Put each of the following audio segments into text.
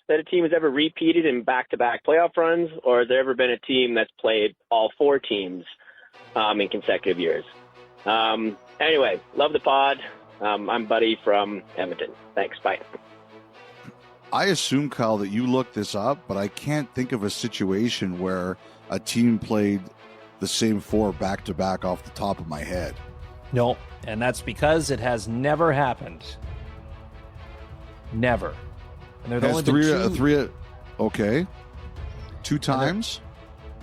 that a team has ever repeated in back-to-back playoff runs, or has there ever been a team that's played all four teams in consecutive years? Anyway, love the pod. I'm Buddy from Edmonton. Thanks. Bye. I assume, Kyle, that you looked this up, but I can't think of a situation where a team played the same four back-to-back off the top of my head. No, and that's because it has never happened. Never. And there have only been three. Okay. Two times?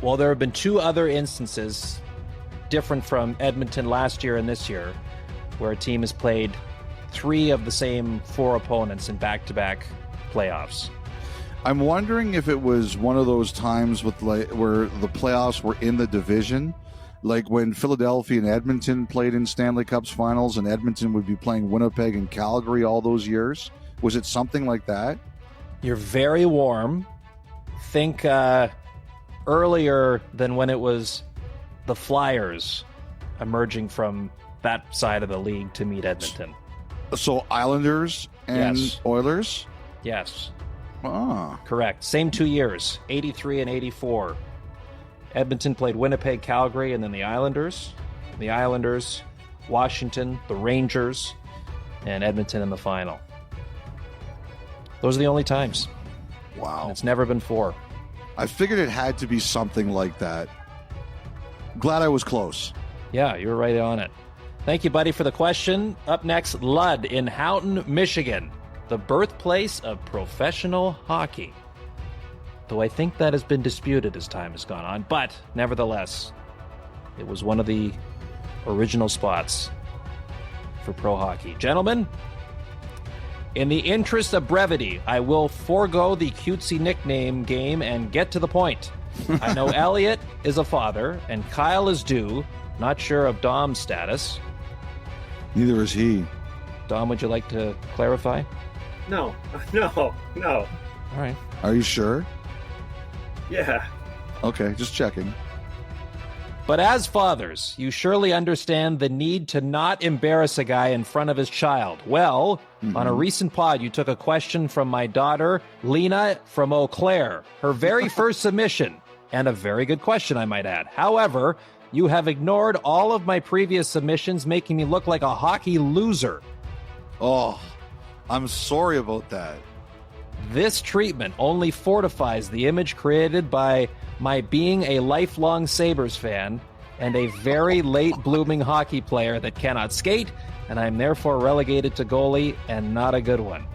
Well, there have been two other instances different from Edmonton last year and this year where a team has played three of the same four opponents in back-to-back playoffs. I'm wondering if it was one of those times with where the playoffs were in the division, like when Philadelphia and Edmonton played in Stanley Cup's finals and Edmonton would be playing Winnipeg and Calgary all those years. Was it something like that? You're very warm. Think earlier than when it was the Flyers emerging from that side of the league to meet Edmonton. So Islanders and Oilers? Yes. Ah. Correct. Same 2 years, 83 and 84. Edmonton played Winnipeg, Calgary, and then the Islanders. The Islanders, Washington, the Rangers, and Edmonton in the final. Those are the only times. Wow. And it's never been four. I figured it had to be something like that. Glad I was close. Yeah, you were right on it. Thank you, buddy, for the question. Up next, Ludd in Houghton, Michigan, the birthplace of professional hockey. Though I think that has been disputed as time has gone on, but nevertheless, it was one of the original spots for pro hockey. Gentlemen, in the interest of brevity, I will forego the cutesy nickname game and get to the point. I know Elliot is a father, and Kyle is due. Not sure of Dom's status. Neither is he. Dom, would you like to clarify? No. All right. Are you sure? Yeah. Okay, just checking. But as fathers, you surely understand the need to not embarrass a guy in front of his child. Well, on a recent pod, you took a question from my daughter, Lena from Eau Claire, her very first submission, and a very good question, I might add. However, you have ignored all of my previous submissions, making me look like a hockey loser. Oh, I'm sorry about that. This treatment only fortifies the image created by my being a lifelong Sabres fan and a very late-blooming hockey player that cannot skate, and I'm therefore relegated to goalie and not a good one.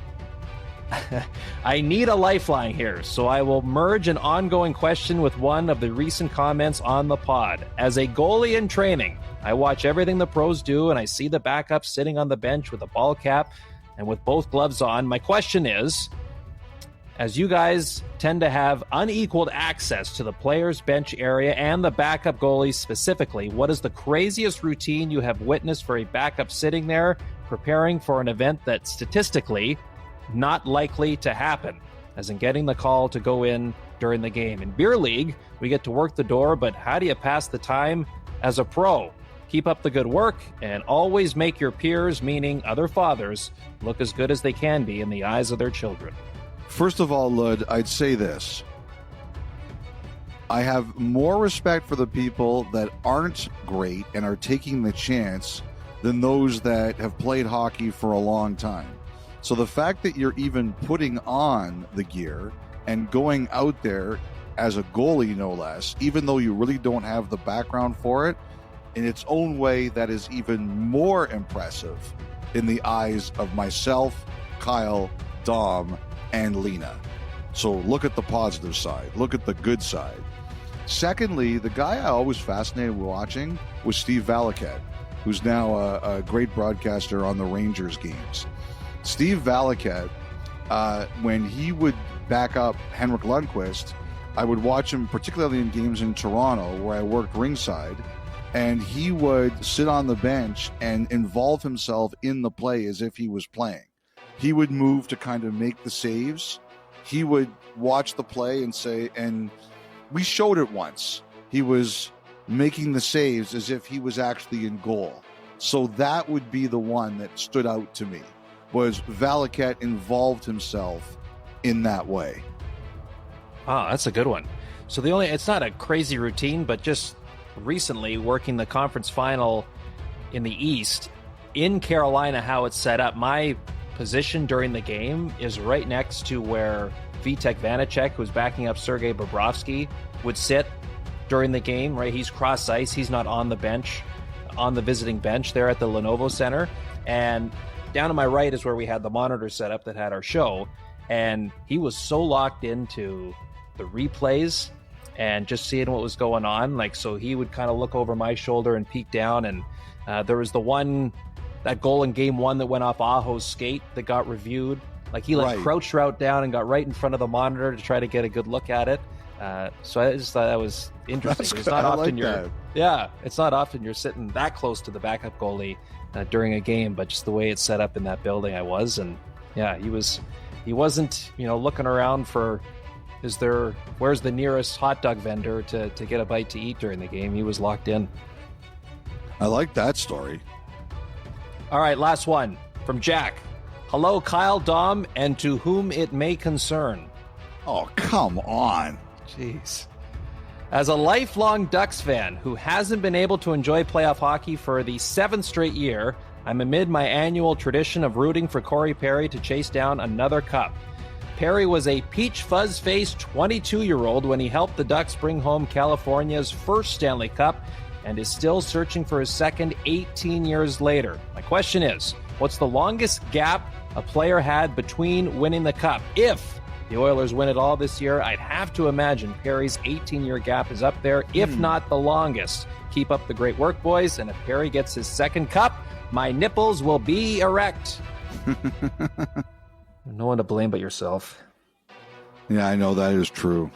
I need a lifeline here, so I will merge an ongoing question with one of the recent comments on the pod. As a goalie in training, I watch everything the pros do, and I see the backup sitting on the bench with a ball cap and with both gloves on. My question is, as you guys tend to have unequaled access to the players' bench area and the backup goalies specifically, what is the craziest routine you have witnessed for a backup sitting there preparing for an event that statistically not likely to happen, as in getting the call to go in during the game? In beer league, we get to work the door, but how do you pass the time as a pro? Keep up the good work and always make your peers, meaning other fathers, look as good as they can be in the eyes of their children. First of all, Lud, I'd say this. I have more respect for the people that aren't great and are taking the chance than those that have played hockey for a long time. So the fact that you're even putting on the gear and going out there as a goalie, no less, even though you really don't have the background for it, in its own way, that is even more impressive in the eyes of myself, Kyle, Dom, and Lena. So look at the positive side. Look at the good side. Secondly, the guy I always fascinated watching was Steve Valiquette, who's now a great broadcaster on the Rangers games. Steve Valiquette, when he would back up Henrik Lundqvist, I would watch him particularly in games in Toronto where I worked ringside, and he would sit on the bench and involve himself in the play as if he was playing. He would move to kind of make the saves. He would watch the play and say, and we showed it once, he was making the saves as if he was actually in goal. So that would be the one that stood out to me, was Valiquette involved himself in that way. Oh, that's a good one. So it's not a crazy routine, but just recently working the conference final in the East in Carolina, how it's set up, my position during the game is right next to where Vitek Vanacek, who's backing up Sergei Bobrovsky, would sit during the game, right? He's cross ice. He's not on the bench, on the visiting bench there at the Lenovo Center. And down to my right is where we had the monitor set up that had our show. And he was so locked into the replays and just seeing what was going on. Like, so he would kind of look over my shoulder and peek down. And there was that goal in game one that went off Aho's skate that got reviewed. Like, he crouched right down and got right in front of the monitor to try to get a good look at it. So I just thought that was interesting. It's not often it's not often you're sitting that close to the backup goalie during a game, but just the way it's set up in that building, I was. And yeah, he wasn't, looking around for, where's the nearest hot dog vendor to get a bite to eat during the game. He was locked in. I like that story. All right, last one from Jack. Hello, Kyle, Dom, and to whom it may concern. Oh, come on. Jeez. As a lifelong Ducks fan who hasn't been able to enjoy playoff hockey for the 7th straight year, I'm amid my annual tradition of rooting for Corey Perry to chase down another cup. Perry was a peach fuzz-faced 22-year-old when he helped the Ducks bring home California's first Stanley Cup and is still searching for his second 18 years later. My question is, what's the longest gap a player had between winning the cup? If the Oilers win it all this year, I'd have to imagine Perry's 18-year gap is up there, if not the longest. Keep up the great work, boys, and if Perry gets his second cup, my nipples will be erect. No one to blame but yourself. Yeah, I know that is true.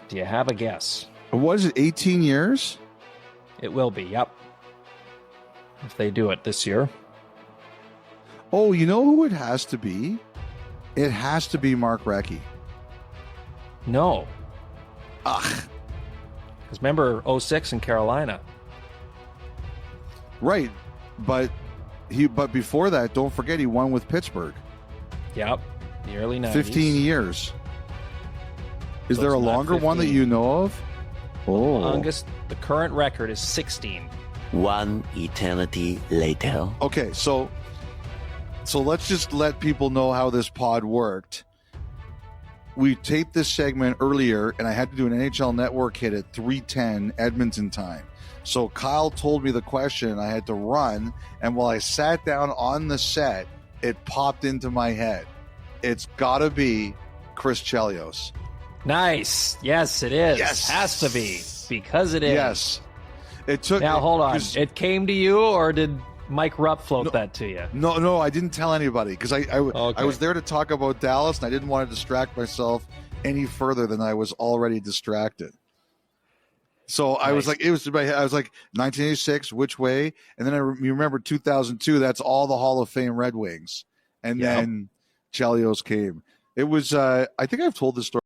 Do you have a guess? What is it, 18 years? It will be, yep. If they do it this year. Oh, you know who it has to be? It has to be Mark Recchi. No. Ugh. Because remember 06 in Carolina. Right. But before that, don't forget he won with Pittsburgh. Yep. The early 90s. 15 years. Is So there a it's not longer one that 15. you know of? Oh. The current record is 16. One eternity later. Okay, so let's just let people know how this pod worked. We taped this segment earlier, and I had to do an NHL Network hit at 3:10 Edmonton time. So Kyle told me the question, I had to run, and while I sat down on the set, it popped into my head. It's got to be Chris Chelios. Nice. Yes, it is. Yes. Has to be, because it is. Yes. It took. Now, hold on. It came to you, or did Mike Rupp float that to you? No, I didn't tell anybody because I Okay. was there to talk about Dallas, and I didn't want to distract myself any further than I was already distracted. So I was like, 1986, which way? And then you remember 2002. That's all the Hall of Fame Red Wings, and then Chelios came. It was. I think I've told this story.